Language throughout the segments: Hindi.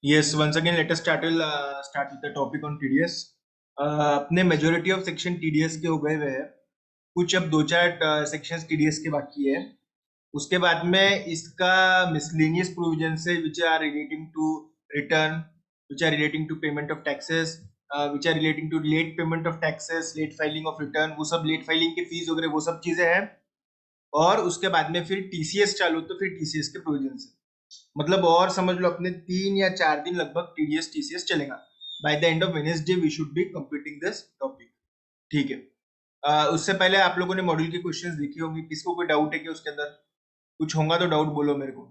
Yes, once again, let us start with the topic on TDS. अपने मेजोरिटी ऑफ सेक्शन TDS के हो गए हुए हैं, कुछ अब दो चार सेक्शंस TDS के बाकी है। उसके बाद में इसका मिसलेनियस प्रोविजन से which are relating to return, which are relating to payment of taxes, which are relating to late payment of taxes, late filing of return, वो सब लेट फाइलिंग की फीस वगैरह वो सब चीजें हैं। और उसके बाद में फिर TCS चालू, तो फिर TCS के प्रोविजन से मतलब और समझ लो अपने 3 या 4 दिन लगभग TDS TCS चलेगा। By the end of Wednesday we should be completing this topic. ठीक है। उससे पहले आप लोगों ने मॉड्यूल के क्वेश्चंस देखे होंगे, किसको कोई डाउट है कि उसके अंदर कुछ होगा तो डाउट बोलो मेरे को,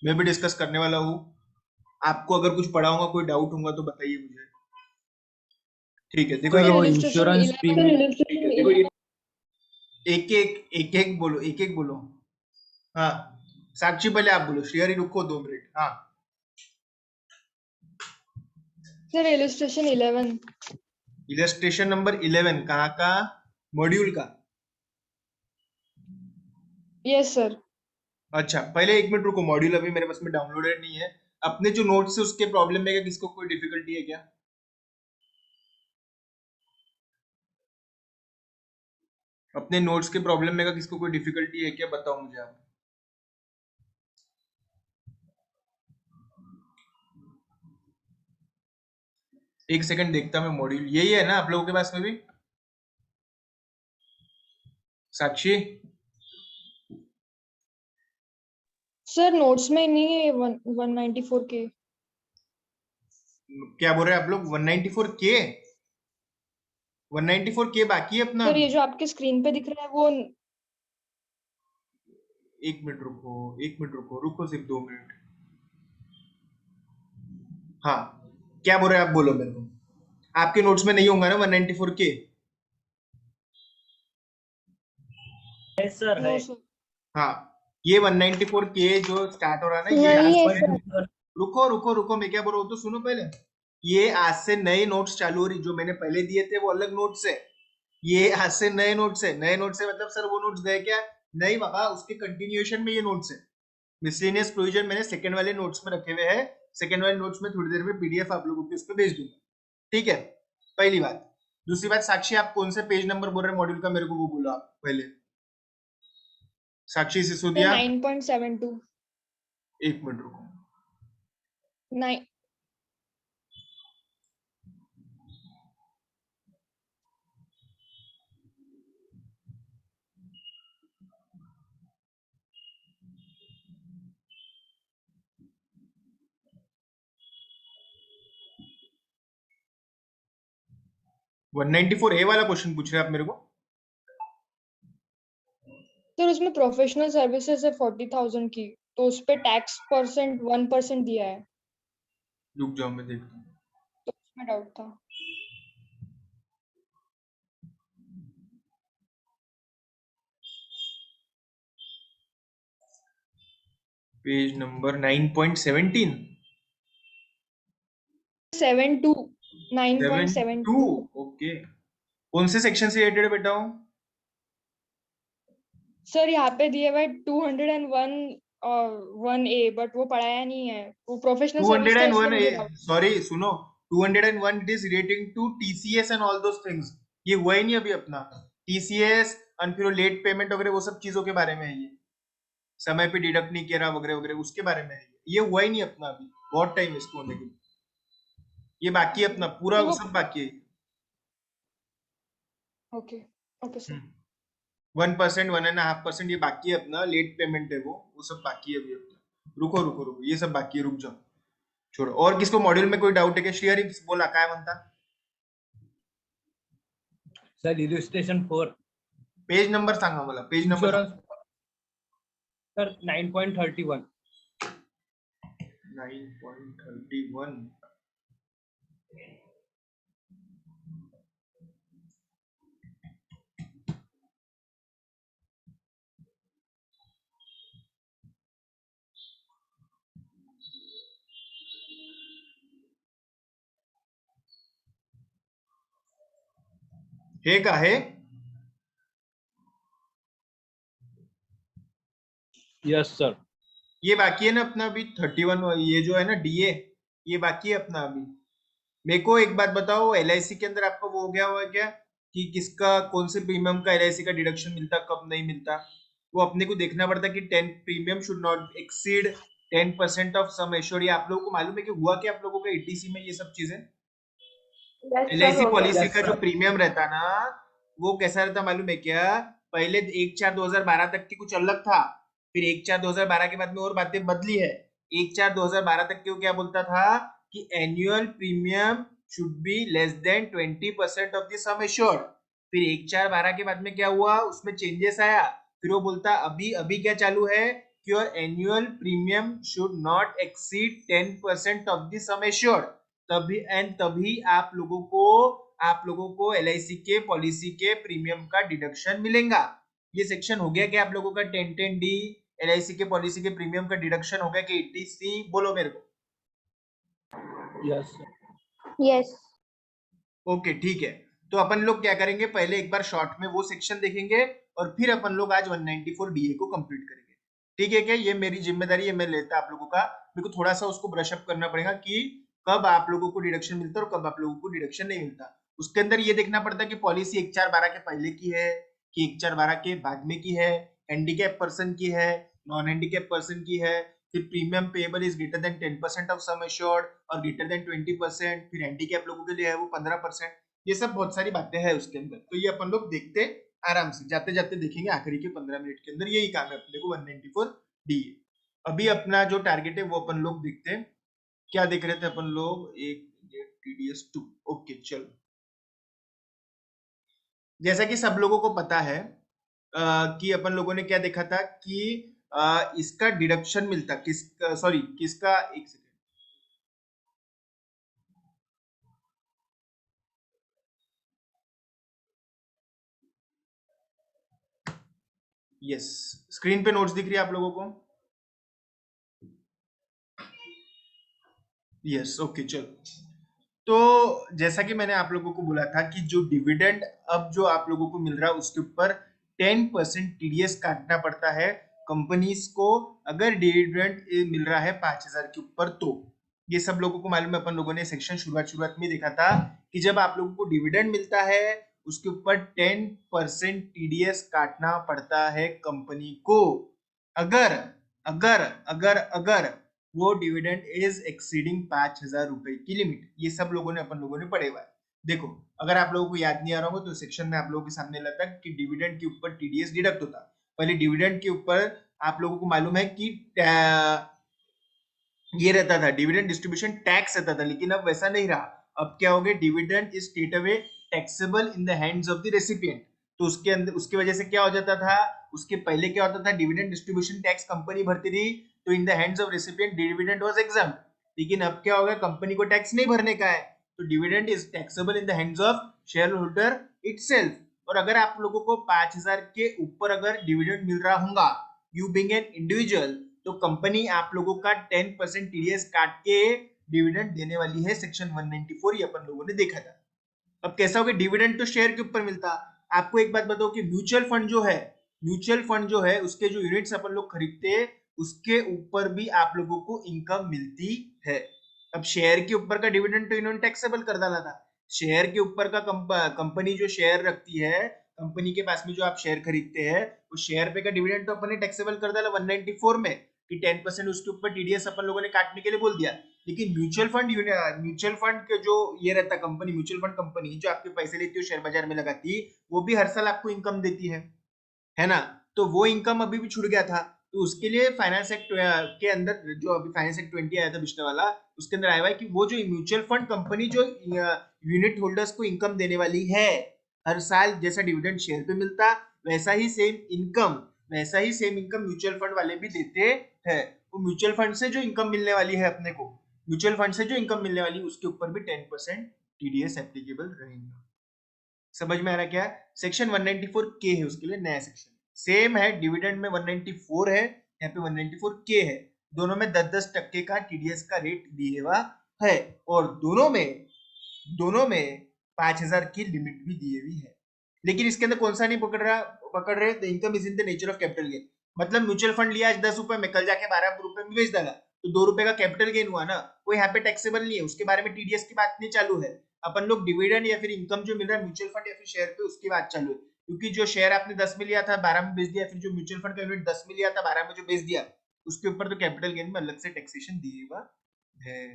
मैं भी डिस्कस करने वाला हूँ। आपको अगर कुछ पढ़ा होगा, कोई डाउट होगा तो बताइए मुझे। ठीक है, देखो सर वो ये इंश्योरेंस प्रीमियम एक एक बोलो। हाँ साक्षी, पहले आप बोलो। श्रेयरी रुको 2 मिनट। हाँ सर इलस्ट्रेशन 11। इलस्ट्रेशन नंबर 11 कहाँ का? मॉड्यूल का? Yes sir. अच्छा, पहले 1 मिनट रुको, मॉड्यूल अभी मेरे पास में डाउनलोडेड नहीं है। अपने जो नोट्स है उसके प्रॉब्लम में क्या किसको कोई डिफिकल्टी है क्या? अपने नोट्स के प्रॉब्लम में क्या किसको कोई डिफिकल्टी है क्या? बताओ मुझे आप। एक सेकंड देखता मैं, मॉड्यूल यही है ना आप लोगों के पास में भी? साक्षी सर नोट्स में नहीं है 194 के। क्या बोल रहे हैं आप लोग? 194 के? 194 के बाकी है अपना सर अभी। ये जो आपके स्क्रीन पे दिख रहा है वो 1 मिनट रुको, 1 मिनट रुको सिर्फ 2 मिनट। हाँ क्या बोल रहे हैं आप, बोलो मेरे को। आपके नोट्स में नहीं होगा ना 194 के? है सर है। नो सर हाँ, ये 194 के जो स्टार्ट हो रहा है ना, ये नहीं आज है से सर। रुको मैं क्या बोल रहा हूँ तो सुनो पहले। ये आज से नए नोट्स चालू हो रही, जो मैंने पहले दिए थे वो अलग नोट्स है। ये आज से नए नोट्स है। नए नोट्स है मतलब सर वो नोट्स गए क्या? नहीं बाबा, उसके कंटिन्यूएशन में ये नोट्स है। मिसलेनियस प्रोविजन मैंने सेकंड वाले नोट्स में रखे हुए हैं। सेकंड वाले नोट्स में थोड़ी देर में PDF आप लोगों के उस पर भेज दूंगा। ठीक है, पहली बात। दूसरी बात, साक्षी आप कौन से पेज नंबर बोल रहे हैं मॉड्यूल का, मेरे को वो बोलो आप पहले। साक्षी सिसोदिया। 9.72। 1 मिनट रुको। 9। 194 A वाला क्वेश्चन पूछ रहे हैं आप मेरे को? सर उसमें प्रोफेशनल सर्विसेज है 40,000 की, तो उस पे टैक्स परसेंट 1% दिया है, रुक जाओ मैं देखता हूँ। तो उसमें डाउट था। Page number 9.17। 72। 72। 9.72। ओके, कौन से सेक्शन से रिलेटेड है बेटा हूँ? सर यहाँ पे दिए हुए 201 और 1A, बट वो पढ़ाया नहीं है, वो प्रोफेशनल सर्विस था इसलिए 201 मुझे डाउट। सॉरी सुनो, 201 it is relating to TCS and all those things. ये हुआ ही नहीं अभी अपना TCS और फिर लेट पेमेंट वगैरह, वो सब चीजों के बारे में है ये। समय पे डिडक्ट नहीं किया वगैरह वगैरह, उसके बारे में है ये हुआ ही नहीं अपना अभी, बहुत टाइम है इसको होने के लिए। ये बाकी है अपना पूरा, तो वो वो सब बाकी है। Okay okay sir. 1%, 1.5% ये बाकी है अपना, लेट पेमेंट है वो सब बाकी है अभी अपना। रुको ये सब बाकी है, रुक जाओ छोड़ो। और किसको मॉड्यूल में कोई डाउट है क्या? श्रेयरी बोला काय म्हणता? सर इलस्ट्रेशन 4 पेज नंबर सांगा मला, पेज नंबर इंश्योरेंस सर 9.31 9.31। हे का है? Yes sir. ये बाकी है ना अपना अभी 31, ये जो है ना DA, ये बाकी है अपना अभी। मेरे को एक बात बताओ, एलआईसी के अंदर आपका वो हो गया हुआ है क्या कि किसका कौन से प्रीमियम का एलआईसी का डिडक्शन मिलता, कब नहीं मिलता? वो अपने को देखना पड़ता कि 10 premium should not exceed 10% of sum assured. ये आप लोगों को मालूम है कि हुआ क्या आप लोगों का ईटीसी में ये सब चीजें? यस सर, एलआईसी हो गया। पॉलिसी Yes, का जो sir. प्रीमियम रहता ना, वो कैसा रहता मालूम है क्या? पहले 1/4/2012 तक की कुछ अलग था, फिर 1/4/2012 के बाद में और बातें बदली है। 1/4/2012 तक के वो क्या बोलता था कि annual premium should be less than 20% of the sum assured. फिर 1/4/12 के बाद में क्या हुआ, उसमें चेंजेस आया। फिर वो बोलता अभी अभी क्या चालू है कि your annual premium should not exceed 10% of the sum assured. तभी आप लोगों को एलआईसी के पॉलिसी के प्रीमियम का डिडक्शन मिलेगा। ये सेक्शन हो गया क्या आप लोगों का 1010D? एलआईसी के पॉलिसी के प्रीमियम का डिडक्शन हो गया कि 80C? बोलो मेरे को। Yes, sir. यस ओके ठीक है। तो अपन लोग क्या करेंगे, पहले एक बार शॉर्ट में वो सेक्शन देखेंगे और फिर अपन लोग आज 194DA को कंप्लीट करेंगे। ठीक है क्या? ये मेरी जिम्मेदारी है, मैं लेता आप लोगों का। मेरे को थोड़ा सा उसको ब्रश अप करना पड़ेगा कि कब आप लोगों को डिडक्शन मिलता है और कब आप लोगों को डिडक्शन नहीं मिलता। उसके अंदर ये देखना पड़ता है कि पॉलिसी 1/4/12 के पहले की है कि 1/4/12 के बाद में की है, हैंडीकैप पर्सन की है, नॉन हैंडीकैप पर्सन की है, फिर premium payable is greater than 10% of sum assured और ग्रेटर देन 20%, फिर हैंडीकैप लोगों के लिए है वो 15%। ये सब बहुत सारी बातें हैं उसके अंदर, तो ये अपन लोग देखते आराम से जाते जाते देखेंगे आखिरी के 15 मिनट के अंदर। यही काम है अपने को 194D। अभी अपना जो टारगेट है वो अपन लोग देखते हैं। क्या देख रहे थे अपन लोग? एक TDS2। ओके चलो, जैसा कि सब लोगों को पता है कि अपन लोगों ने क्या देखा था कि इसका डिडक्शन मिलता किसका, एक सेकेंड, यस, स्क्रीन पे नोट्स दिख रही है आप लोगों को? यस ओके चलो। तो जैसा कि मैंने आप लोगों को बोला था कि जो डिविडेंड अब जो आप लोगों को मिल रहा है उसके ऊपर 10% टीडीएस काटना पड़ता है कंपनीज को, अगर डिविडेंड मिल रहा है 5,000 के ऊपर तो। ये सब लोगों को मालूम है, अपन लोगों ने सेक्शन शुरुआत में देखा था कि जब आप लोगों को डिविडेंड मिलता है उसके ऊपर 10% टीडीएस काटना पड़ता है कंपनी को, अगर अगर अगर अगर वो डिविडेंड इज एक्सीडिंग 5,000 रुपए की लिमिट। ये सब लोगों ने अपन लोगों ने पढ़े हुआ है। देखो, अगर आप लोगों को याद नहीं आ रहा हो तो सेक्शन में आप लोगों के सामने लाता कि डिविडेंड के ऊपर टीडीएस डिडक्ट होता। पहले डिविडेंड के ऊपर आप लोगों को मालूम है कि ये रहता था, डिविडेंड डिस्ट्रीब्यूशन टैक्स रहता था, लेकिन अब वैसा नहीं रहा। अब क्या हो गया, dividend is straight away taxable in the hands of the recipient. तो उसके अंदर उसकी वजह से क्या हो जाता था, उसके पहले क्या होता था, डिविडेंड डिस्ट्रीब्यूशन टैक्स कंपनी भरती थी, तो in the hands of recipient dividend was exempt. लेकिन अब क्या हो गया, कंपनी को टैक्स नहीं भरने का है, तो dividend is taxable in the hands of share holder itself. और अगर आप लोगों को 5,000 के ऊपर अगर डिविडेंड मिल रहा होगा, यू बीइंग एन इंडिविजुअल, तो कंपनी आप लोगों का 10% टीडीएस काट के डिविडेंड देने वाली है। सेक्शन 194 ये अपन लोगों ने देखा था। अब कैसा होगा, डिविडेंड तो शेयर के ऊपर मिलता। आपको एक बात बताओ कि म्यूचुअल फंड जो है उसके जो यूनिट्स अपन लोग खरीदते हैं उसके ऊपर भी आप लोगों को इनकम मिलती है। अब शेयर के ऊपर का डिविडेंड तो इन्होंने टैक्सेबल कर डाला था। शेयर के ऊपर का कंपनी जो शेयर रखती है, कंपनी के पास में जो आप शेयर खरीदते हैं, उस शेयर पे का डिविडेंड तो अपन ने टैक्सेबल कर डाला 194 में कि 10% उसके ऊपर टीडीएस अपन लोगों ने काटने के लिए बोल दिया। लेकिन म्यूचुअल फंड के जो ये रहता कंपनी, म्यूचुअल फंड कंपनी जो आपके पैसे लेती है शेयर बाजार में लगाती, वो भी हर साल आपको इनकम देती है ना? तो वो इनकम अभी भी छूट गया था, तो उसके लिए फाइनेंस एक्ट के अंदर जो अभी फाइनेंस एक्ट 20 आया था पिछले वाला, उसके अंदर आया हुआ है कि वो जो म्यूचुअल फंड कंपनी जो यूनिट होल्डर्स को इनकम देने वाली है हर साल, जैसा डिविडेंड शेयर पे मिलता वैसा ही सेम इनकम म्यूचुअल फंड वाले भी देते हैं। वो म्यूचुअल फंड से जो इनकम मिलने वाली है अपने को, म्यूचुअल फंड से जो इनकम मिलने वाली है उसके ऊपर भी 10% टीडीएस एप्लीकेबल रहेगा। समझ में आ रहा क्या? सेक्शन 194 के है, उसके लिए नया सेक्शन सेम है। डिविडेंड में 194 है, यहाँ पे 194 के है। दोनों में 10-10% का टीडीएस का रेट दिए हुआ है और दोनों में 5,000 की लिमिट भी दी हुई है। लेकिन इसके अंदर कौन सा नहीं पकड़ रहे, the income is in the nature of capital gain. मतलब म्यूचुअल फंड लिया आज 10 रुपए में, कल जाके 12 रुपए में बेच डाला, तो 2 रुपए का कैपिटल गेन हुआ ना, वो यहाँ पे टैक्सेबल नहीं है, उसके बारे में टीडीएस की बात नहीं चालू है। अपन लोग डिविडेंड या फिर इनकम जो मिल रहा है म्यूचुअल फंड या फिर शेयर पे, उसकी बात चालू है। क्योंकि जो शेयर आपने 10 में लिया था 12 में बेच दिया, फिर जो म्यूचुअल फंड का यूनिट 10 में लिया था 12 में जो बेच दिया, उसके ऊपर तो कैपिटल गेन में अलग से टैक्सेशन दिएगा है।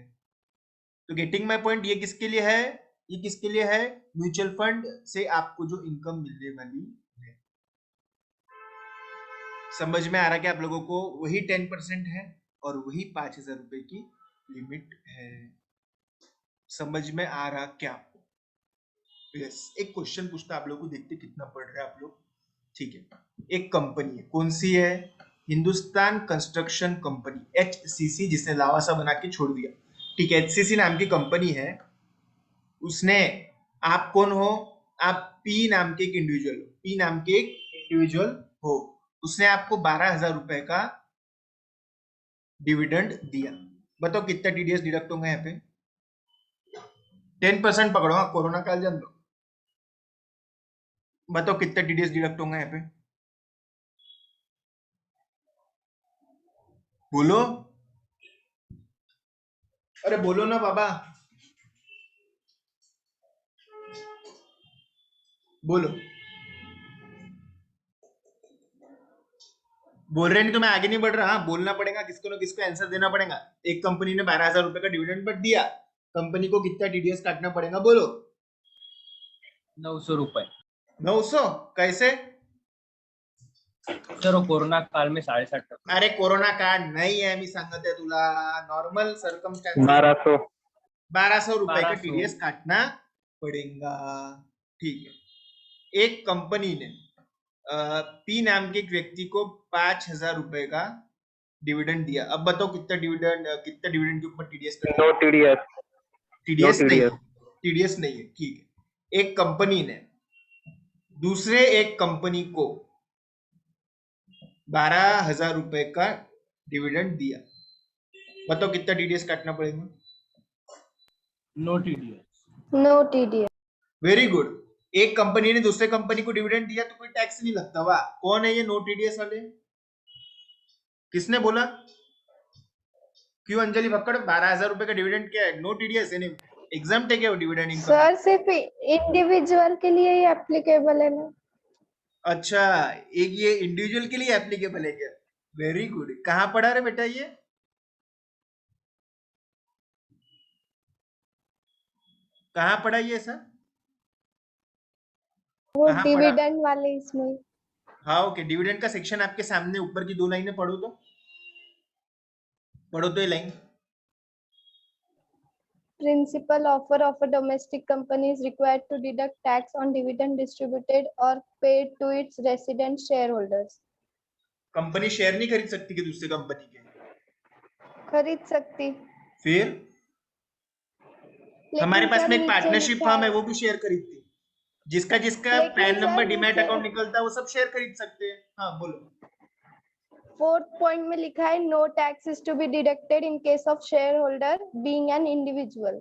तो गेटिंग माय पॉइंट, ये किसके लिए है, ये किसके लिए है, म्यूचुअल फंड से आपको जो इनकम मिलने वाली है। समझ में आ रहा है कि आप लोगों को वही 10% है और वही 5,000 रुपए की लिमिट है। समझ में आ रहा क्या? यस, एक क्वेश्चन पूछता आप लोगों को, देखते कितना पढ़ रहे हैं आप लोग। ठीक है, एक कंपनी है, कौन सी है, हिंदुस्तान कंस्ट्रक्शन कंपनी एचसीसी, जिसने लावासा बना के छोड़ दिया। ठीक है, एचसीसी नाम की कंपनी है, उसने, आप कौन हो, आप पी नाम के एक इंडिविजुअल हो, पी नाम के एक इंडिविजुअल हो, उसने आपको 12,000 रुपए का डिविडेंड दिया। बताओ कितना टीडीएस डिडक्ट होंगे यहाँ पे? 10% पकड़ो, कोरोना काल जान दो। बताओ कितना टीडीएस डिडक्ट होंगे यहाँ पे? बोलो, अरे बोलो ना बाबा, बोलो। बोल रहे नहीं तो मैं आगे नहीं बढ़ रहा। हाँ, बोलना पड़ेगा, किसको ना किसको आंसर देना पड़ेगा। एक कंपनी ने 12,000 रुपए का डिविडेंड पर दिया, कंपनी को कितना टीडीएस काटना पड़ेगा, बोलो। 900 रुपये 900? कैसे? सर, वो कोरोना काल में 7.5%. अरे कोरोना काळ नाही आहे, मी सांगत आहे तुला, नॉर्मल सर्कमस्टांसेस 1200 1200 रुपए का 1200. टीडीएस काटना पड़ेगा। ठीक है, एक कंपनी ने पी नाम के एक व्यक्ति को 5,000 रुपए का डिविडेंड दिया। अब बताओ कितना डिविडेंड के ऊपर TDS no TDS TDS No नहीं है, TDS. टीडीएस नहीं है। ठीक है, एक कंपनी ने दूसरे एक कंपनी को 12,000 रुपए का डिविडेंड दिया। बताओ कितना टीडीएस काटना पड़ेगा? No TDS. No TDS. Very good. एक कंपनी ने दूसरे कंपनी को डिविडेंड दिया तो कोई टैक्स नहीं लगता। वाह, कौन है ये नो टीडीएस वाले? किसने बोला? क्यों अंजलि भक्कड़, 12,000 रुपए का डिविडेंड क्या है, नो टीडीएस यानी एग्जाम्प्ट है क्या वो डिविडेंड इनकम? सर सिर्फ इंडिविजुअल के लिए ही एप्लीकेबल है ना? अच्छा, एक ये इंडिविजुअल के लिए एप्लीकेबल है क्या? Very good. कहाँ पढ़ा रे बेटा ये? कहाँ पढ़ा ये सर? वो कहाँ पढ़ा? डिविडेंड वाले इसमें। हाँ ओके, डिविडेंड का सेक्शन आपके सामने ऊपर की 2 लाइनें पढ़ो तो, पढ़ो तो ये line. Principal offer of a domestic company is required to deduct tax on dividend distributed or paid to its resident shareholders. Company share नहीं खरीद सकती कि दूसरी कंपनी के? खरीद सकती, फिर लेकिन हमारे पास सर में एक नीचे पार्टनरशिप लिखा फर्म है, है, वो भी शेयर खरीदती है। जिसका जिसका लेकिन पैन सर नंबर डीमैट नीचे अकाउंट निकलता है वो सब शेयर खरीद सकते हैं। हाँ बोलो। 4th पॉइंट में लिखा है no tax is to be deducted in case of shareholder being an individual.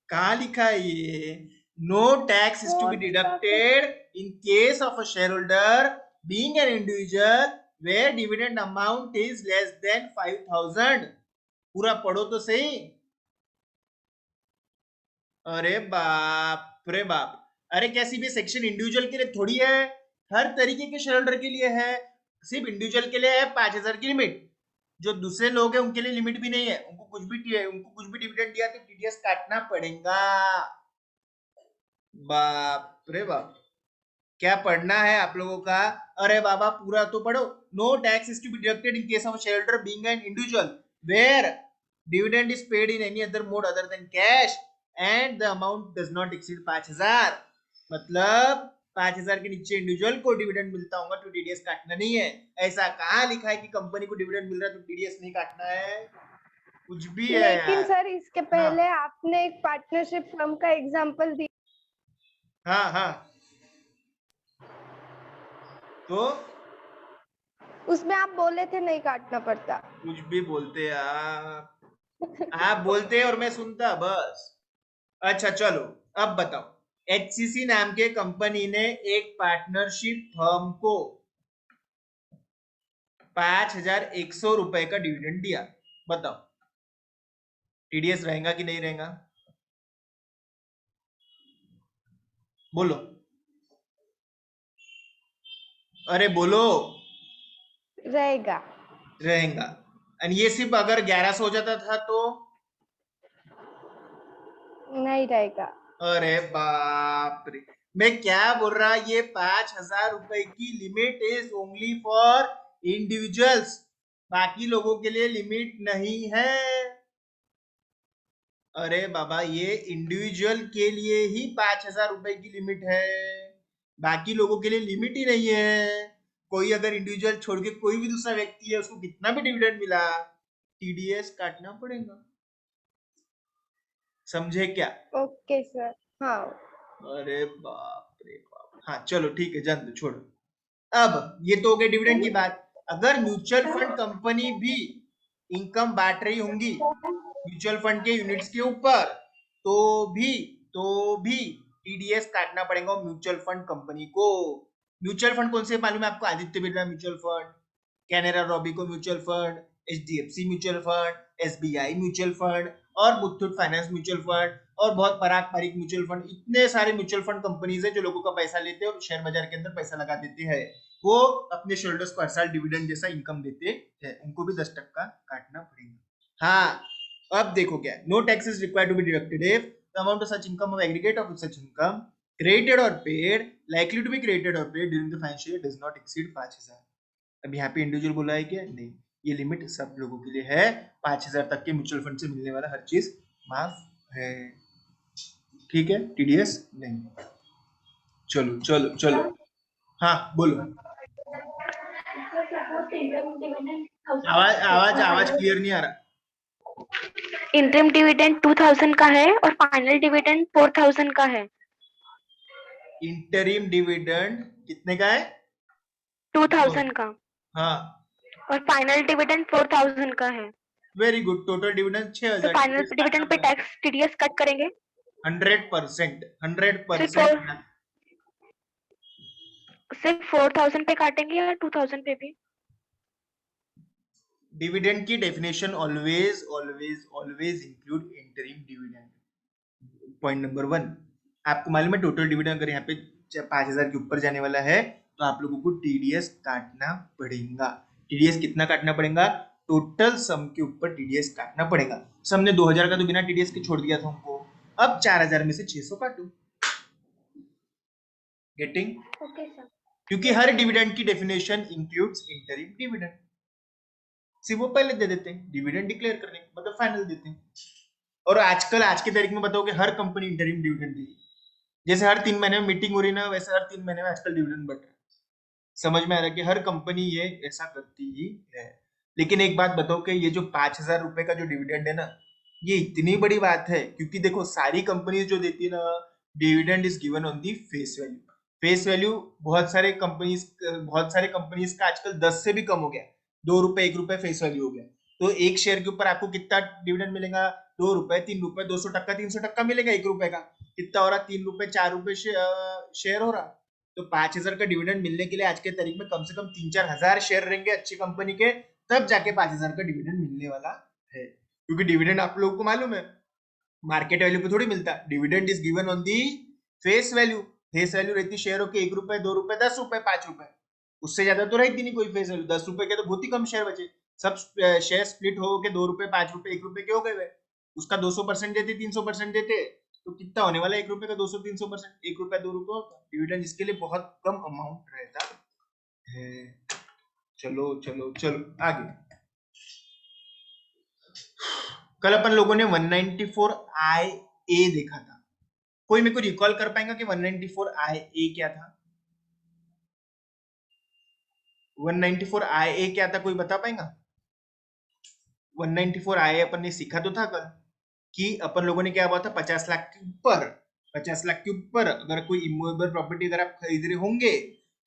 कहाँ लिखा है ये? No tax is to be deducted in case of a share holder being an individual where dividend amount is less than 5,000। पूरा पढ़ो तो सही। अरे बाप रे बाप, अरे कैसी भी सेक्शन इंडिविजुअल के लिए थोड़ी है, हर तरीके के शेयर होल्डर के लिए है। सिर्फ इंडिविजुअल के लिए है 5,000 की लिमिट, जो दूसरे लोग हैं उनके लिए लिमिट भी नहीं है। उनको कुछ भी डिविडेंड दिया तो टीडीएस काटना पड़ेगा। बाप रे बाप, क्या पढ़ना है आप लोगों का? अरे बाबा पूरा तो पढ़ो। No tax is to be deducted in case of share holder being an individual where dividend is paid in any other mode other than cash and the amount does not exceed 5,000। मतलब 5,000 के नीचे इंडिविजुअल को डिविडेंड मिलता होगा तो टीडीएस काटना नहीं है। ऐसा कहाँ लिखा है कि कंपनी को डिविडेंड मिल रहा है तो टीडीएस नहीं काटना है? कुछ भी है लेकिन यार। सर इसके पहले आपने एक पार्टनरशिप फर्म का एग्जांपल दिया। हाँ हाँ, तो उसमें आप बोले थे नहीं काटना पड़ता। कुछ भी बोलते आप बोलते और मैं सुनता बस। अच्छा चलो, अब बताओ, एचसीसी नाम के कंपनी ने एक पार्टनरशिप फर्म को 5,100 रुपए का डिविडेंड दिया, बताओ टीडीएस रहेगा कि नहीं रहेगा? बोलो, अरे बोलो। रहेगा। रहेगा। और ये सिर्फ अगर 1100 हो जाता था तो? नहीं रहेगा। अरे बाप रे, मैं क्या बोल रहा, ये 5,000 रुपए की limit is only for individuals, बाकी लोगों के लिए लिमिट नहीं है। अरे बाबा, ये इंडिविजुअल के लिए ही 5,000 रुपए की लिमिट है, बाकी लोगों के लिए लिमिट ही नहीं है। कोई अगर इंडिविजुअल छोड़ के कोई भी दूसरा व्यक्ति है, उसको कितना भी डिविडेंड मिला, टीडीएस काटना पड़ेगा। समझे क्या? Okay sir. हाँ। अरे बाप रे बाप। हाँ चलो ठीक है, जान दो, छोड़ो। अब ये तो हो गई डिविडेंड की बात। अगर म्यूचुअल फंड कंपनी भी इनकम बांट रही होंगी म्यूचुअल फंड के यूनिट्स के ऊपर, तो भी टीडीएस काटना पड़ेगा म्यूचुअल फंड कंपनी को। म्यूचुअल फंड कौन से मालूम है आपको? Aditya Birla mutual fund, Canara Robeco mutual fund, HDFC mutual fund, SBI mutual fund और मुथूट फाइनेंस म्यूचुअल फंड और बहुत पारंपरिक म्यूचुअल फंड। इतने सारे म्यूचुअल फंड कंपनीज है जो लोगों का पैसा लेते हैं और शेयर बाजार के अंदर पैसा लगा देते हैं। वो अपने शेयरहोल्डर्स को हर साल डिविडेंड जैसा इनकम देते हैं, उनको भी 10% काटना पड़ेगा। हाँ, अब देखो क्या, no tax is required to be deducted if the amount of such income of aggregate of such income credited और paid likely to be credited और paid during the financial year does not exceed 5,000। अब यहाँ पे इंडिविजुअल बोला है क्या? नहीं, ये लिमिट सब लोगों के लिए है। 5,000 तक के म्यूचुअल फंड से मिलने वाला हर चीज माफ है, ठीक है? टीडीएस नहीं। चलो चलो चलो, हाँ बोलो। आवाज आवाज आवाज क्लियर नहीं आ रहा। इंटरिम डिविडेंड 2000 का है और फाइनल डिविडेंड 4000 का है। इंटरिम डिविडेंड कितने का है? 2000 का। हाँ, और फाइनल डिविडेंड 4000 का है। Very good. टोटल डिविडेंड तो 6,000। Final dividend pay tax TDS cut करेंगे 100%, 100%। सिर्फ 4000 पे काटेंगे या 2000 पे भी? डिविडेंड की definition always always always include interim dividend. Point number 1, आपको मालूम है टोटल डिविडेंड अगर यहाँ पे 5,000 के ऊपर जाने वाला है तो आप लोगों को टीडीएस काटना पड़ेगा। टीडीएस कितना काटना पड़ेगा? टोटल सम के ऊपर टीडीएस काटना पड़ेगा। हमने 2,000 का तो बिना टीडीएस के छोड़ दिया था उनको, अब 4,000 में से 600 काटो। गेटिंग? Okay sir. क्योंकि हर डिविडेंड की डेफिनेशन इंक्लूड्स इंटरिम डिविडेंड। सिर्फ वो पहले दे देते हैं, डिविडेंड डिक्लेयर करने मतलब फाइनल देते हैं। और आजकल आज की तारीख में बताओ कि हर कंपनी इंटरिम डिविडेंड देगी। जैसे हर 3 महीने में मीटिंग हो रही ना, वैसे हर 3 महीने में आजकल डिविडेंड बढ़ रहा है। समझ में आ रहा है कि हर कंपनी ये ऐसा करती ही है। लेकिन एक बात बताओ कि ये जो 5,000 रुपए का जो डिविडेंड है ना, ये इतनी बड़ी बात है क्योंकि देखो सारी कंपनीज जो देती है ना, dividend is given on the face value. Face value बहुत सारे कंपनीज का आजकल 10 से भी कम हो गया, 2 रुपए 1 रुपए फेस वैल्यू हो गया। तो एक शेयर के ऊपर आपको कितना डिविडेंड मिलेगा? 2 रुपए 3 रुपए 200%, 300% मिलेगा 1 रुपए का। कितना हो रहा? 3 रुपए 4 रुपए शेयर हो रहा। तो 5,000 का डिविडेंड मिलने के लिए आज के तारीख में कम से कम 3-4 हजार शेयर रहेंगे अच्छी कंपनी के, तब जाके 5,000 का डिविडेंड मिलने वाला है। क्योंकि डिविडेंड आप लोगों को मालूम है मार्केट वैल्यू पे थोड़ी मिलता। Dividend is given on the face value. Face value रहती शेयरों के 1 रुपए 2 रुपए 10 रुपए 5 रुपए, उससे ज्यादा तो रहती नहीं कोई फेस वैल्यू। 10 रुपए के तो बहुत ही कम शेयर बचे, सब शेयर स्प्लिट हो के 2 रुपए 5 रुपए 1 रुपए के हो गए। उसका 200% देते 300% देते तो कितना होने वाला? 1 रुपए का 200-300%, 1 रुपया 2 रुपए होता। डिविडेंड इसके लिए बहुत कम अमाउंट रहता है। चलो चलो चलो आगे। कल अपन लोगों ने 194 IA देखा था। कोई मेरे को रिकॉल कर पाएगा कि 194 IA क्या था? 194 IA क्या था, कोई बता पाएगा? 194 IA अपन ने सीखा तो था कल कि अपन लोगों ने क्या हुआ था, 50 लाख के ऊपर, 50 लाख के ऊपर अगर कोई इमूवेबल प्रॉपर्टी अगर आप खरीद रहे होंगे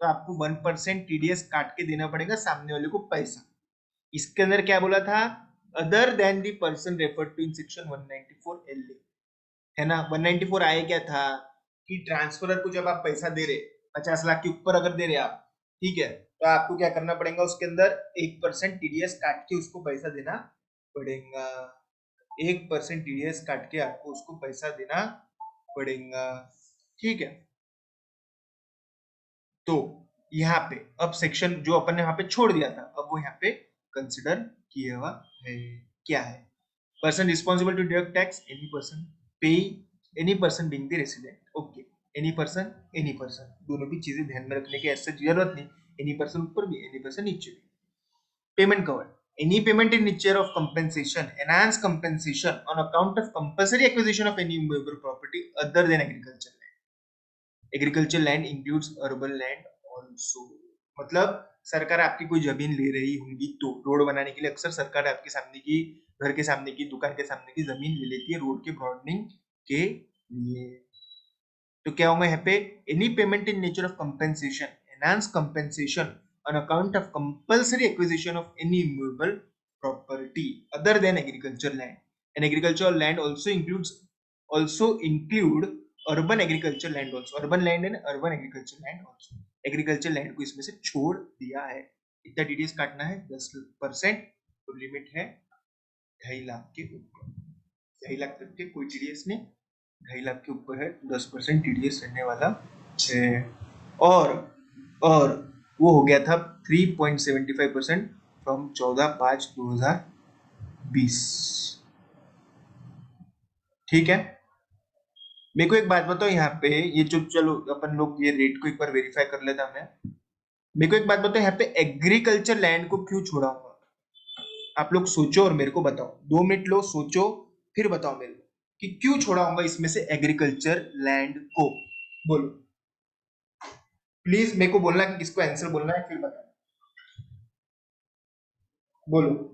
तो आपको 1% टीडीएस काट के देना पड़ेगा सामने वाले को पैसा। इसके अंदर क्या बोला था? Other than the person referred to in section 194 LA, है ना। 194 IA क्या था कि ट्रांसफरर को जब आप पैसा दे रहे 50 लाख के ऊपर अगर दे रहे आप, ठीक है, तो आपको क्या करना पड़ेगा, उसके अंदर 1% टीडीएस काट के उसको पैसा देना पड़ेगा। 1% टीडीएस काट के आपको उसको पैसा देना पड़ेगा, ठीक है। तो यहाँ पे अब सेक्शन जो अपन ने यहाँ पे छोड़ दिया था, अब वो यहाँ पे कंसिडर किया हुआ है। क्या है? Person responsible to deduct tax, any person, pay any person being the resident. Okay, any person दोनों भी चीजें ध्यान में रखने की ऐसे जरूरत नहीं, एनी पर्सन ऊपर भी, एनी पर्सन नीचे भी। Payment covered, any payment in nature of compensation, enhanced compensation on account of compulsory acquisition of any movable property other than agriculture land. Agriculture land includes urban land also. मतलब सरकार आपकी कोई जमीन ले रही होगी तो रोड बनाने के लिए अक्सर सरकार आपके सामने की, घर के सामने की, दुकान के सामने की जमीन ले लेती है रोड के ब्रॉडनिंग के लिए। तो क्या होगा यहाँ पे, any payment in nature of compensation, enhance compensation on account of compulsory acquisition of any movable property other than agriculture land, and agricultural land also include urban agriculture land also, urban land and urban agriculture land also. agriculture land को इसमें से छोड़ दिया है। इतना टीडीएस काटना है 10%, तो लिमिट है 2.5 लाख के ऊपर, 2.5 लाख तक के कोई टीडीएस नहीं, 2.5 लाख के ऊपर है 10% टीडीएस रहने वाला है। और वो हो गया था 3.75% फ्रॉम 14/5/2020। ठीक है, मेरे को एक बात बताओ यहाँ पे, ये जो चलो अपन लोग ये रेट को एक बार वेरीफाई कर लेता हमें। मेरे को एक बात बताओ यहाँ पे एग्रीकल्चर लैंड को क्यों छोड़ा हुआ? आप लोग सोचो और मेरे को बताओ, 2 मिनट लो, सोचो, फिर बताओ मेरे को कि क्यों छोड़ा होगा इसमें से एग्रीकल्चर लैंड को। बोलो प्लीज, मेरे को बोलना कि किसको आंसर बोलना है, फिर बताना। बोलो।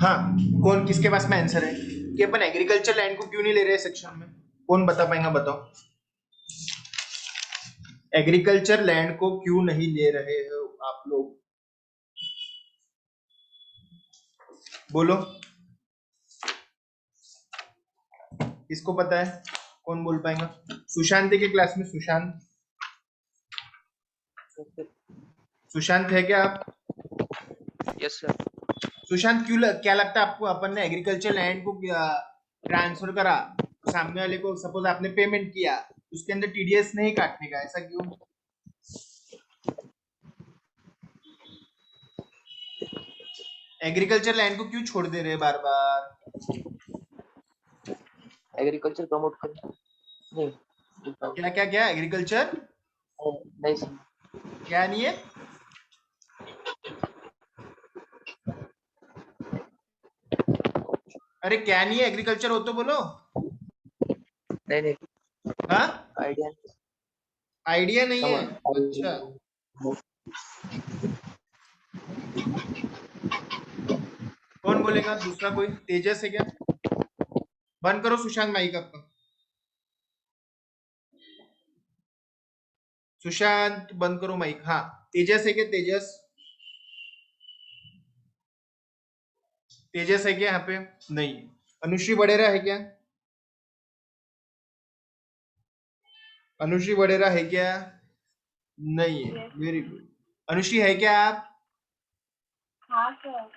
हाँ, कौन, किसके पास में आंसर है कि अपन एग्रीकल्चर लैंड को क्यों नहीं ले रहे सेक्शन में? कौन बता पाएगा, बताओ। एग्रीकल्चर लैंड को क्यों नहीं ले रहे हो आप लोग? बोलो, किसको पता है? कौन बोल पाएगा? सुशांत के क्लास में? सुशांत है क्या आप? Yes sir. सुशांत, क्या लगता है आपको, अपन ने एग्रीकल्चर लैंड को ट्रांसफर करा, सामने वाले को सपोज आपने पेमेंट किया, उसके अंदर टीडीएस नहीं काटने का, ऐसा क्यों? एग्रीकल्चर लैंड को क्यों छोड़ दे रहे बार बार? एग्रीकल्चर प्रमोट कर नहीं, क्या एग्रीकल्चर नहीं सर। क्या नहीं है? अरे क्या नहीं है एग्रीकल्चर, हो तो बोलो। नहीं। हाँ, आइडिया नहीं है। अच्छा, कौन बोलेगा दूसरा? कोई तेजस है क्या? बंद करो सुशांत माइक आपका। सुशांत बंद करो माइक। हाँ, तेजस है क्या? तेजस है क्या यहाँ पे? नहीं। अनुश्री बड़ेरा है क्या? अनुश्री बड़ेरा है क्या? नहीं है। Very good. अनुश्री है क्या आप? हाँ सर।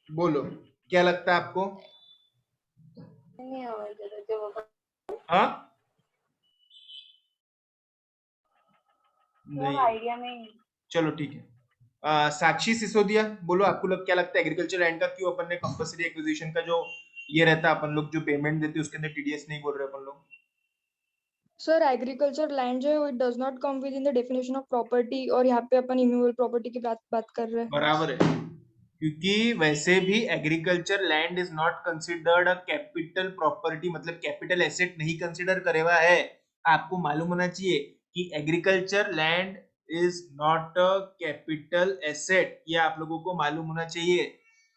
बोलो, क्या लगता है आपको? नहीं हाँ, नहीं आइडिया नहीं। चलो ठीक है। साक्षी सिसोदिया, बोलो, आपको क्या लगता है एग्रीकल्चर लैंड का क्यों अपन ने कंपल्सरी एक्विजिशन का जो ये रहता है, अपन लोग जो पेमेंट देते हैं उसके अंदर टीडीएस नहीं बोल रहे अपन लोग? सर एग्रीकल्चर लैंड जो है it does not come with in the definition of property, और यहाँ पे अपन इमूवेबल प्रॉपर्टी की बात कर रहे हैं। बराबर है, क्योंकि वैसे भी agriculture land is not considered a capital property, मतलब कैपिटल एसेट नहीं कंसिडर करे हुआ है। आपको मालूम होना चाहिए कि agriculture land is not a capital asset, ये आप लोगों को मालूम होना चाहिए।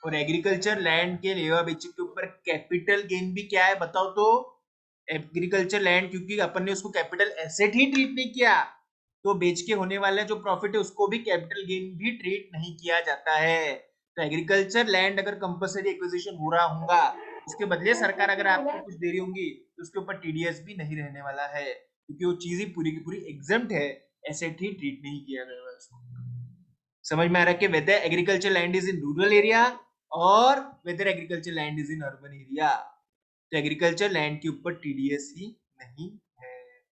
और एग्रीकल्चर लैंड के लेवा बेचे के ऊपर कैपिटल गेन भी क्या है बताओ तो? एग्रीकल्चर लैंड, क्योंकि अपन ने उसको कैपिटल एसेट ही ट्रीट नहीं किया, तो बेच के होने वाला जो प्रॉफिट है उसको भी कैपिटल गेन भी ट्रीट नहीं किया जाता है। तो एग्रीकल्चर लैंड अगर कंपल्सरी एक्विजिशन हो रहा होगा, उसके बदले सरकार अगर आपको कुछ दे रही होंगी, तो उसके ऊपर टीडीएस भी नहीं रहने वाला है, क्योंकि वो चीज ही पूरी की पूरी एग्जम्प्ट है, एसेट ही ट्रीट नहीं किया गया है उसको। समझ में आ रहा है कि whether agriculture land is in rural area और whether agriculture land is in urban area, तो एग्रीकल्चर लैंड के ऊपर टीडीएस ही नहीं है।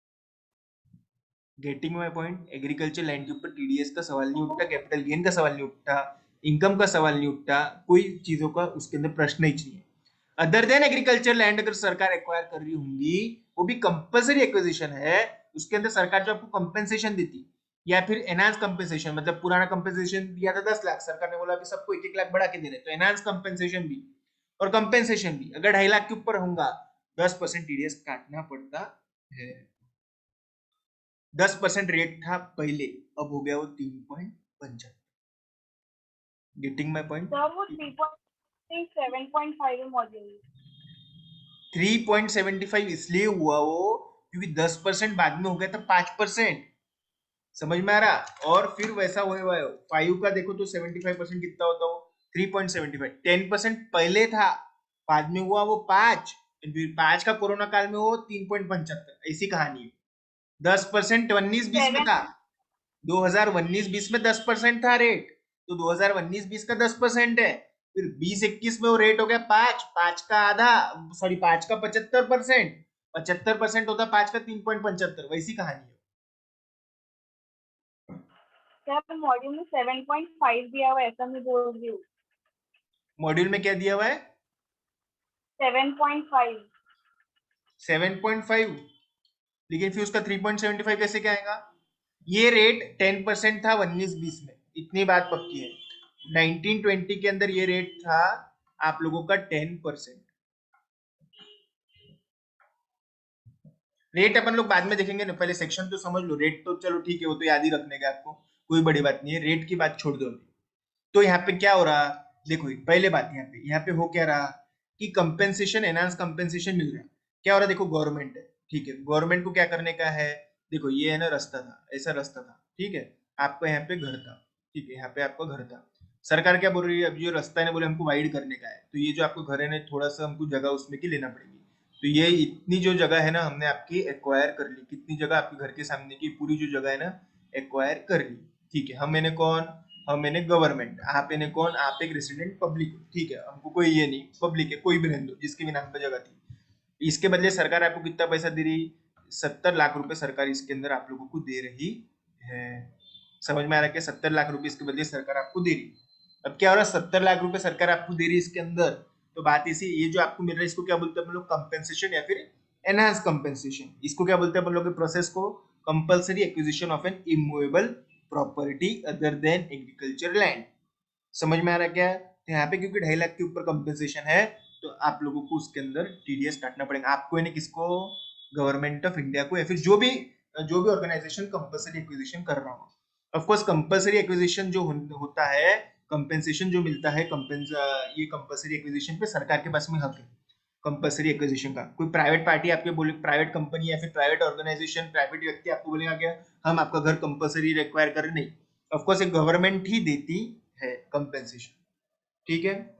Getting my point? Agriculture land के ऊपर टीडीएस का सवाल नहीं उठता, कैपिटल गेन का सवाल नहीं उठता, इनकम का सवाल नहीं उठता, कोई चीजों का उसके अंदर प्रश्न ही नहीं है। अदर देन एग्रीकल्चर लैंड अगर सरकार एक्वायर कर रही होंगी, वो भी कंपल्सरी एक्विजिशन है, उसके अंदर सरकार जो आपको कंपेंसेशन देती या फिर एनहांस कंपेंसेशन, मतलब पुराना कंपेंसेशन दिया था 10 लाख, सरकार ने बोला कि सबको 1-1 लाख बढ़ा के दे रहे, तो एनहांस कंपेंसेशन भी और कंपेंसेशन भी अगर 2.5 लाख के ऊपर होगा 10% टीडीएस काटना पड़ता है। 10% रेट था पहले, अब हो गया वो 3.75। Getting my point? सर वो 3.7.5 मॉड्यूल 3.75 इसलिए हुआ वो क्योंकि 10% बाद में हो गया था 5%। समझ में आ रहा? और फिर वैसा हुआ है 5 का देखो तो 75% कितना होता हो? 3.75। 10% पहले था, बाद में हुआ वो 5, फिर 5 का कोरोना काल में वो 3.75। ऐसी कहानी है। 10% 19-20 में था, 2019-20 में 10% था रेट, तो 2019-20 का 10% है, फिर 20-21 में वो रेट हो गया 5 का आधा, सॉरी 5 का 75%, 75% होता 5 का 3.75, वैसी कहानी है। सर मॉड्यूल में 7.5 दिया हुआ है, ऐसा मैं बोल रही हूँ। मॉड्यूल में क्या दिया हुआ है? 7.5। 7.5, लेकिन फिर उसका 3.75 कैसे क्या आएगा? ये रेट 10% था 19-20 में, इतनी बात पक्की है। 19-20 के अंदर ये रेट था आप लोगों का 10%। रेट अपन लोग बाद में देखेंगे ना, पहले सेक्शन तो समझ लो। रेट तो चलो ठीक है, वो तो याद ही रखने का, आपको कोई बड़ी बात नहीं है, रेट की बात छोड़ दो अभी। तो यहाँ पे क्या हो रहा, देखो पहले बात यहाँ पे हो क्या रहा कि कंपेंसेशन, एनहांस कंपेंसेशन मिल रहा है। क्या हो रहा है देखो, गवर्नमेंट है, ठीक है, गवर्नमेंट को क्या करने का है, देखो ये है ना रास्ता था, ऐसा रास्ता था, ठीक है, आपका यहाँ पे घर था, ठीक है, यहाँ पे आपका घर था, सरकार क्या बोल रही है, अब जो रास्ता है ना बोले हमको वाइड करने का है, तो ये जो आपको घर है ना थोड़ा सा हमको जगह उसमें की लेना पड़ेगी, तो ये इतनी जो जगह है ना हमने आपकी एक्वायर कर ली। कितनी जगह? आपके घर के सामने की पूरी जो जगह है ना एक्वायर कर ली, ठीक है। हम मैंने कौन? हम मैंने गवर्नमेंट, आप मैंने कौन? आप एक रेसिडेंट पब्लिक, ठीक है, हमको कोई ये नहीं, पब्लिक है, कोई भी रहने दो जिसके भी नाम पे जगह थी। इसके बदले सरकार आपको कितना पैसा दे रही? 70 लाख रुपए सरकार इसके अंदर आप लोगों को दे रही है। समझ में आ रहा है कि 70 लाख रुपए इसके बदले सरकार आपको दे रही। अब क्या हो रहा है, 70 लाख रुपए सरकार आपको दे रही है इसके अंदर, तो बात इसी, ये जो आपको मिल रहा है इसको क्या बोलते हैं हम लोग? कंपेंसेशन या फिर एनहांस कंपेंसेशन। इसको क्या बोलते हैं हम लोग के प्रोसेस को? Compulsory acquisition of N immovable property other than agriculture land. समझ में आ रहा है क्या? तो यहाँ पे क्योंकि 2.5 लाख के ऊपर कंपेंसेशन है, तो आप लोगों को उसके अंदर टीडीएस काटना पड़ेगा आपको, यानी किसको? गवर्नमेंट ऑफ इंडिया को, या फिर जो भी ऑर्गेनाइजेशन कंपल्सरी एक्विजिशन कर रहा हो। ऑफ कोर्स कंपल्सरी एक्विजिशन जो होता है, कंपेंसेशन जो मिलता है, ये कंपल्सरी एक्विजिशन पे सरकार के पास में हक है कंपल्सरी एक्विजिशन का। कोई प्राइवेट पार्टी आपके बोले, प्राइवेट कंपनी या फिर प्राइवेट ऑर्गेनाइजेशन, प्राइवेट व्यक्ति आपको बोलेगा क्या हम आपका घर कंपल्सरी रिक्वायर करें? नहीं, ऑफ कोर्स एक गवर्नमेंट ही देती है कंपेंसेशन, ठीक है।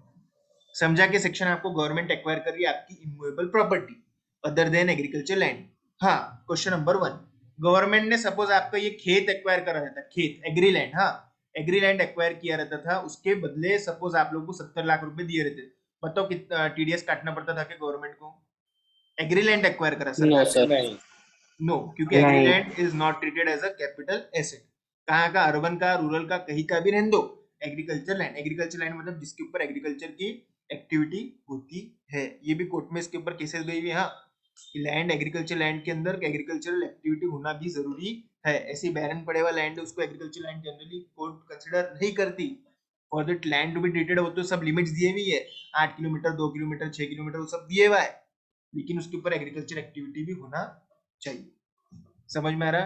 समझा के सेक्शन आपको गवर्नमेंट एक्वायर कर रही है आपकी immovable property other than agriculture land. हाँ, क्वेश्चन नंबर 1, गवर्नमेंट ने सपोज आपका ये खेत एक्वायर करा रहता, खेत एग्री लैंड, हाँ एग्री लैंड एक्वायर किया रहता था, उसके बदले सपोज आप लोगों को 70 लाख रुपए दिए रहते, बताओ कितना टीडीएस काटना पड़ता था कि गवर्नमेंट को? एग्री लैंड एक्वायर करा सरकार ने? नो, क्योंकि agri land is not treated as a capital asset. कहाँ का? अर्बन का, रूरल का, कहीं का भी रहने दो, एग्रीकल्चर लैंड, एग्रीकल्चर लैंड मतलब जिसके ऊपर एग्रीकल्चर की एक्टिविटी होती है। ये भी कोर्ट में इसके ऊपर केसेस गई हुई है, हाँ, लैंड, एग्रीकल्चर लैंड के अंदर एग्रीकल्चरल एक्टिविटी होना भी जरूरी है। ऐसी बैरन पड़े हुआ लैंड उसको agriculture land generally court consider नहीं करती। For that land to be treated वो तो सब लिमिट्स दिए हुई है, 8 किलोमीटर, 2 किलोमीटर, 6 किलोमीटर, वो सब दिए हुआ है, लेकिन उसके ऊपर एग्रीकल्चर एक्टिविटी भी होना चाहिए। समझ में आ रहा?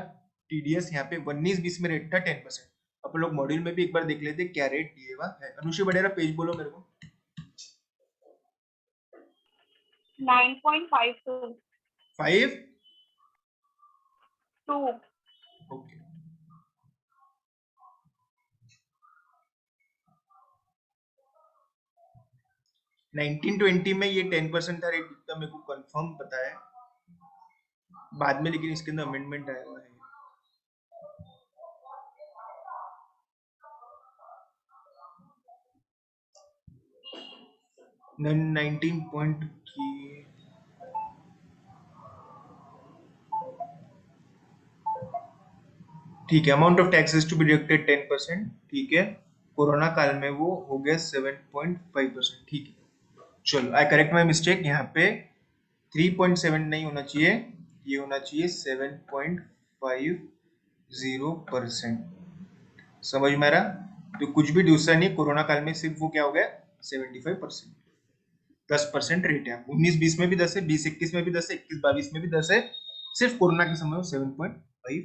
टीडीएस यहाँ पे 19-20 में रेट था 10%। अपन लोग मॉड्यूल में भी एक बार देख लेते क्या रेट दिए हुआ है। अनुषी बड़ेरा पेज बोलो मेरे को। 9.52. 5 2. ओके। नाइनटीन 20 में ये 10% था रेट, जितना मेरे को कंफर्म पता है बाद में, लेकिन इसके अंदर अमेंडमेंट आया हुआ है। 19 पॉइंट की ठीक है। Amount of taxes to be deducted 10%, ठीक है। कोरोना काल में वो हो गया 7.5%, ठीक है। चलो आई करेक्ट माई मिस्टेक, यहाँ पे 3.7 नहीं होना चाहिए, ये होना चाहिए 7.50%। समझ में आ रहा? तो कुछ भी दूसरा नहीं, कोरोना काल में सिर्फ वो क्या हो गया 75%, 10% रेट है। 19-20 में भी 10 है, 20-21 में भी 10 है, 21-22 में भी 10 है, सिर्फ कोरोना के समय 7.5,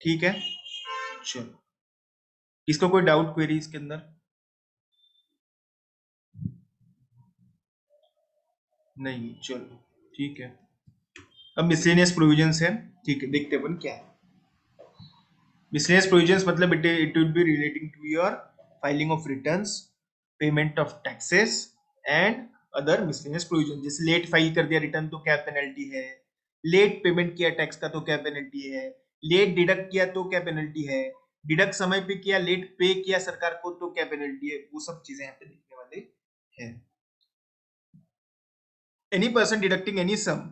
ठीक है। चलो इसको कोई डाउट क्वेरी इसके अंदर? नहीं, चलो ठीक है। अब मिसलेनियस प्रोविजंस है, ठीक है, देखते अपन क्या है। मिसलेनियस प्रोविजंस मतलब it will be relating to your filing of returns, payment of taxes and other miscellaneous provision. जैसे लेट फाइल कर दिया रिटर्न तो क्या पेनल्टी है, लेट पेमेंट किया टैक्स का तो क्या पेनल्टी है, लेट डिडक्ट किया तो क्या पेनल्टी है, डिडक्ट समय पे किया, लेट पे किया सरकार को तो क्या पेनल्टी है, वो सब चीजें यहाँ पे देखने वाले हैं। Any person deducting any sum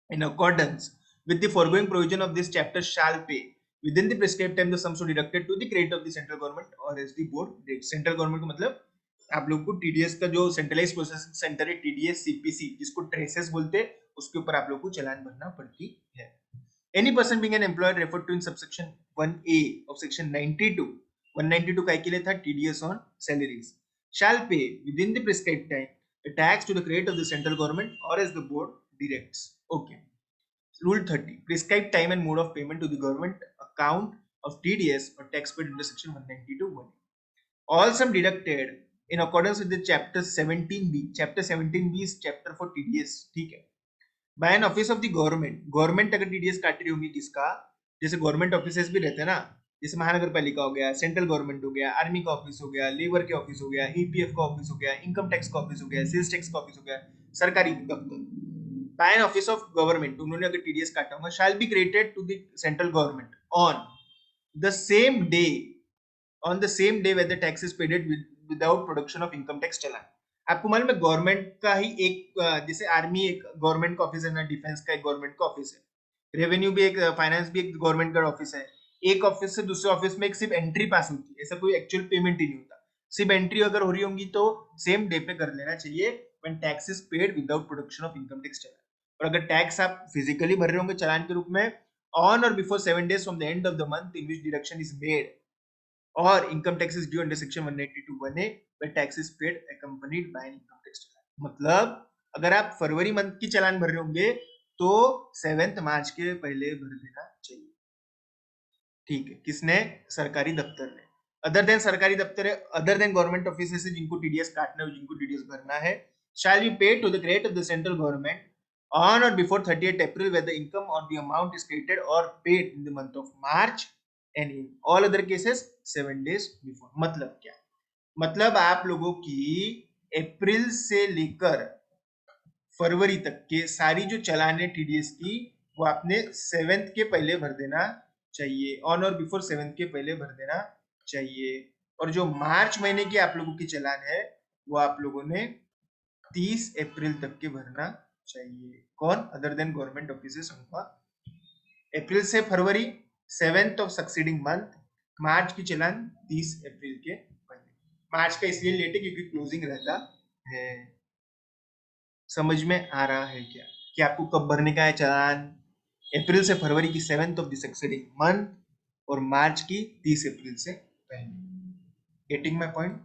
in accordance with the foregoing provision of this chapter shall pay within the prescribed time the sum so deducted to the credit of the central government or as the board directs। central government का मतलब आप लोग को टीडीएस का जो सेंट्रलाइज प्रोसेसिंग सेंटर है, टीडीएस सीपीसी, जिसको ट्रेसेस बोलते हैं, उसके ऊपर आप लोग को चालान भरना पड़ती है। Any person being an employer referred to in subsection 1A of section 92, 192 का के लिए था TDS on salaries, shall pay within the prescribed time a tax to the credit of the central government or as the board directs. Okay. Rule 30. Prescribed time and mode of payment to the government account of TDS or tax paid under section 192(1). All sum deducted in accordance with the chapter 17B. Chapter 17B is chapter for TDS. ठीक है। By an office of the government. Government अगर TDS काट रही होगी किसका, जैसे गवर्नमेंट ऑफिसेस भी रहते हैं ना, जैसे महानगर पालिका हो गया, सेंट्रल गवर्नमेंट हो गया, आर्मी का ऑफिस हो गया, लेबर के ऑफिस हो गया, ईपीएफ का ऑफिस हो गया, इनकम टैक्स का ऑफिस हो गया, सेल्स टैक्स का ऑफिस हो गया, सरकारी दफ्तर। By an office of government उन्होंने अगर टीडीएस काटा होगा, shall be credited to the central government on the same day where the tax is paid without production of income tax चालान। आपको मालूम है गवर्नमेंट का ही एक, जैसे आर्मी एक गवर्नमेंट का ऑफिस है ना, डिफेंस का एक गवर्नमेंट का ऑफिस है, रेवेन्यू भी एक, फाइनेंस भी एक गवर्नमेंट का ऑफिस है। एक ऑफिस से दूसरे ऑफिस में एक सिर्फ एंट्री पास होती है, ऐसा कोई एक्चुअल पेमेंट ही नहीं होता। सिर्फ एंट्री अगर हो रही होंगी तो सेम डे पे कर लेना चाहिए, when tax is paid without production of income tax challan. और अगर टैक्स आप फिजिकली भर रहे होंगे चालान के रूप में, ऑन और before 7 days from the end of the month in which deduction is made, और income tax is due under section 192(1)(a) where tax is paid accompanied by an income tax चालान। मतलब अगर आप फरवरी मंथ की चालान भर रहे होंगे तो 7 मार्च के पहले भर देना चाहिए, ठीक है। किसने? सरकारी दफ्तर ने। अदर देन सरकारी दफ्तर है, अदर देन गवर्नमेंट ऑफिस से जिनको टीडीएस काटना है, जिनको टीडीएस भरना है, shall be paid to the credit of the central government on or before 30th April where the income or the amount is credited or paid in the month of March and in all other cases 7 days before। मतलब क्या? मतलब आप लोगों की अप्रैल से लेकर फरवरी तक के सारी जो चालान है टीडीएस की, वो आपने 7th के पहले भर देना चाहिए, ऑन और बिफोर 7th के पहले भर देना चाहिए। और जो मार्च महीने की आप लोगों की चालान है वो आप लोगों ने 30 अप्रैल तक के भरना चाहिए। कौन? अदर देन गवर्नमेंट ऑफिसेस, उनका अप्रैल से फरवरी 7th ऑफ सक्सीडिंग मंथ, मार्च की चालान 30 अप्रैल के पहले। मार्च का इसलिए लेट है क्योंकि क्लोजिंग रहता है। समझ में आ रहा है क्या कि आपको कब भरने का है चालान? अप्रैल से फरवरी की 7th of the succeeding month और मार्च की 30 अप्रैल से पहले। Getting my point?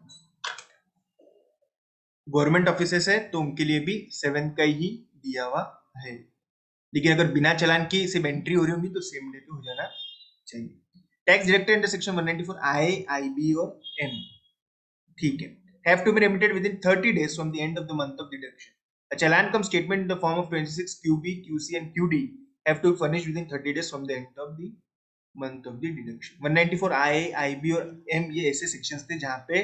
Government offices है तो उनके लिए भी 7th का ही दिया हुआ है, लेकिन अगर बिना चालान की सिर्फ एंट्री हो रही होगी तो सेम डे पे हो जाना चाहिए। Tax deducted under section 194 I, IB और एम, ठीक है, have to be remitted within 30 days from the end of the month of deduction. A challan cum statement in the form of 26 QB, QC and QD have to be furnished within 30 days from the end of the month of the deduction. 194 I, IB और M ये ऐसे सेक्शंस थे जहाँ पे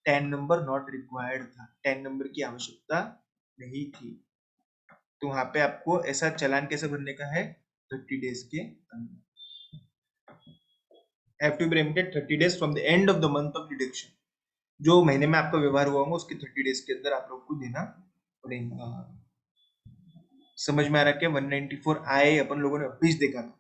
10 नंबर नॉट रिक्वायर्ड था, 10 नंबर की आवश्यकता नहीं थी, तो वहाँ पे आपको ऐसा चालान कैसे भरने का है, 30 डेज के अंदर. Have to be remitted 30 days from the end of the month of deduction. जो महीने में आपका व्यवहार हुआ होगा उसके 30 डेज के अंदर आप लोग को देना पड़ेगा. समझ में आ रहा क्या? 194 आए अपन लोगों ने अभी देखा था.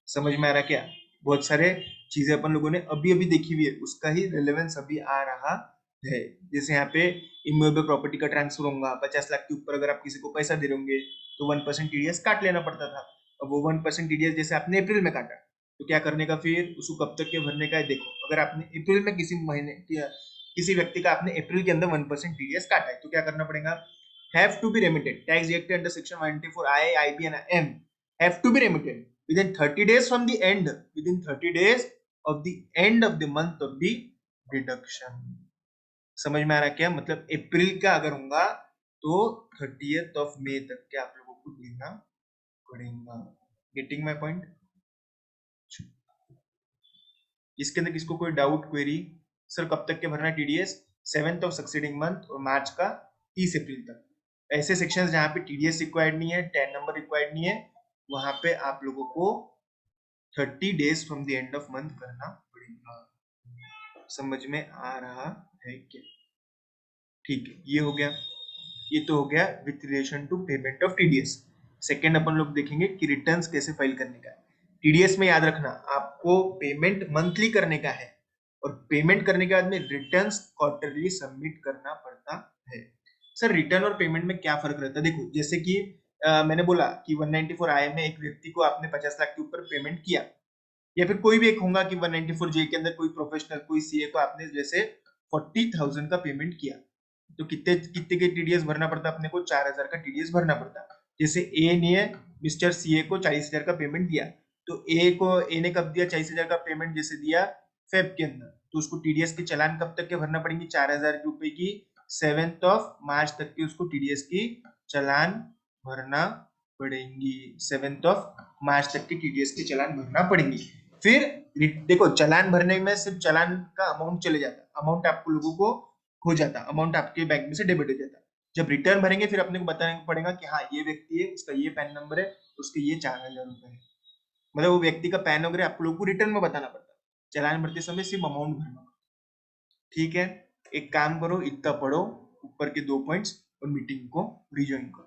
समझ में आ रहा क्या? बहुत सारे चीजें अपन लोगों ने अभी अभी देखी हुई है, उसका ही रिलेवेंस अभी आ रहा है. जैसे यहाँ पे इमूवेबल प्रॉपर्टी का ट्रांसफर होगा, 50 लाख के ऊपर अगर आप किसी को पैसा दे रहे होंगे तो 1% टीडीएस काट लेना पड़ता था. अब वो 1% टीडीएस जैसे आपने अप्रैल में काटा, तो क्या करने का फिर उसको कब तक के भरने का है. देखो अगर आपने अप्रैल में किसी व्यक्ति का आपने अप्रैल के अंदर 1% टीडीएस काटा है, तो क्या करना पड़ेगा? Have to be remitted, tax deducted under section 194 I, IB and M have to be remitted within 30 days from the end, within 30 days of the end of the month of the deduction. समझ में आ रहा क्या? मतलब अप्रैल का अगर होगा तो 30th of May तक के आप लोगों को देना पड़ेगा. Getting my point? इसके अंदर किसको कोई डाउट, क्वेरी? सर कब तक के भरना TDS? 7th of succeeding month और मार्च का 30 अप्रैल तक. ऐसे सेक्शंस जहां पे टीडीएस रिक्वायर्ड नहीं है, 10 नंबर रिक्वायर्ड नहीं है, वहां पे आप लोगों को 30 days from the end of month करना पड़ेगा. समझ में आ रहा है क्या? ठीक है, ये हो गया. ये तो हो गया with relation to payment of TDS. Second अपन लोग देखेंगे कि रिटर्न्स कैसे फाइल करने का है. टीडीएस में याद रखना आपको पेमेंट मंथली करने का है और पेमेंट करने के बाद में रिटर्न्स क्वार्टरली सबमिट करना पड़ता है. सर रिटर्न और पेमेंट में क्या फर्क रहता है? देखो जैसे कि मैंने बोला कि 194 आय में एक व्यक्ति को आपने 50 लाख के ऊपर पेमेंट किया, या फिर कोई भी एक होगा कि 194 जे के अंदर कोई प्रोफेशनल कोई सीए को आपने जैसे 40,000 का पेमेंट किया, तो कितने कितने के टीडीएस भरना पड़ता? अपने को 4,000 का टीडीएस भरना पड़ता. जैसे ए ने मिस्टर सीए को 40,000 का पेमेंट दिया, तो ए ने कब दिया 40,000 का पेमेंट? जैसे दिया फेब के अंदर, तो उसको टीडीएस के चालान कब तक के भरना पड़ेंगे? 4,000 रुपए की 7th ऑफ मार्च तक की उसको टीडीएस की चालान भरना पड़ेंगी. 7th ऑफ मार्च तक की टीडीएस के चालान भरना पड़ेंगी. फिर देखो चालान भरने में सिर्फ चालान का अमाउंट चले जाता, अमाउंट आपको लोगों को हो जाता, अमाउंट आपके बैंक में से डेबिट हो जाता. जब रिटर्न भरेंगे फिर अपने को बताना पड़ेगा कि हाँ ये व्यक्ति है, इसका ये पैन नंबर है, उसके ये 4,000 रुपए है. मतलब वो व्यक्ति का पैन वगैरह आप लोगों को रिटर्न में बताना पड़ता. चालान भरते समय सिर्फ अमाउंट भरना. ठीक है, एक काम करो, इतना पढ़ो ऊपर के 2 पॉइंट्स और मीटिंग को रिजॉइन करो.